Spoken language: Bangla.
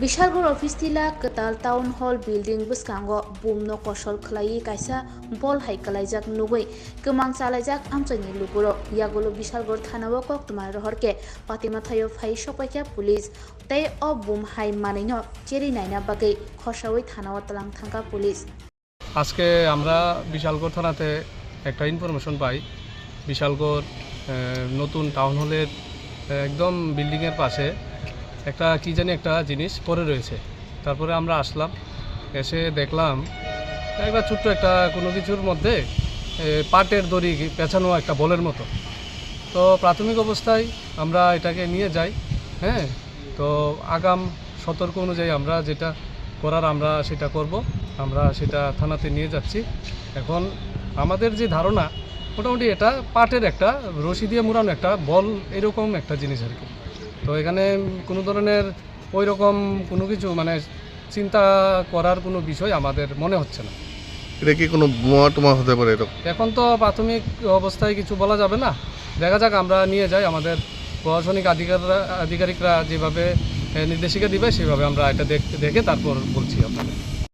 Bishalgor office tila Katal Town Hall building buskango bumno kosol khlai kaisa bol hai kalaijak nugui kemang salajak amchani luguro yagolo Bishalgor thanawo kok tumar rohorke patima thayo phai sopakya police tai o bum hai manino cheri naina bagai khosawai thanawo talang thangka police আজকে আমরা বিশালগড় থানাতে একটা ইনফরমেশন পাই বিশালগড় নতুন টাউন হলের একদম বিল্ডিংয়ের পাশে একটা কি জানি একটা জিনিস পড়ে রয়েছে। তারপরে আমরা আসলাম, এসে দেখলাম একটা ছোট্ট একটা কোনো কিছুর মধ্যে পাটের দড়ি পেঁচানো একটা বলের মতো। তো প্রাথমিক অবস্থায় আমরা এটাকে নিয়ে যাই, তো আগাম সতর্ক অনুযায়ী আমরা যেটা করার আমরা সেটা করব। আমরা সেটা থানাতে নিয়ে যাচ্ছি। এখন আমাদের যে ধারণা মোটামুটি এটা পাটের একটা রশি দিয়ে মোড়ানো একটা বল, এরকম একটা জিনিস আর কি। তো এখানে কোনো ধরনের ওই রকম কোনো কিছু মানে চিন্তা করার কোনো বিষয় আমাদের মনে হচ্ছে না। এটা কি কোনো বোমা টোমা হতে পারে? এখন তো প্রাথমিক অবস্থায় কিছু বলা যাবে না, দেখা যাক। আমরা নিয়ে যাই, আমাদের প্রশাসনিক আধিকারিকরা যেভাবে নির্দেশিকা দিবে সেভাবে আমরা এটা দেখে তারপর বলছি আপনাদের।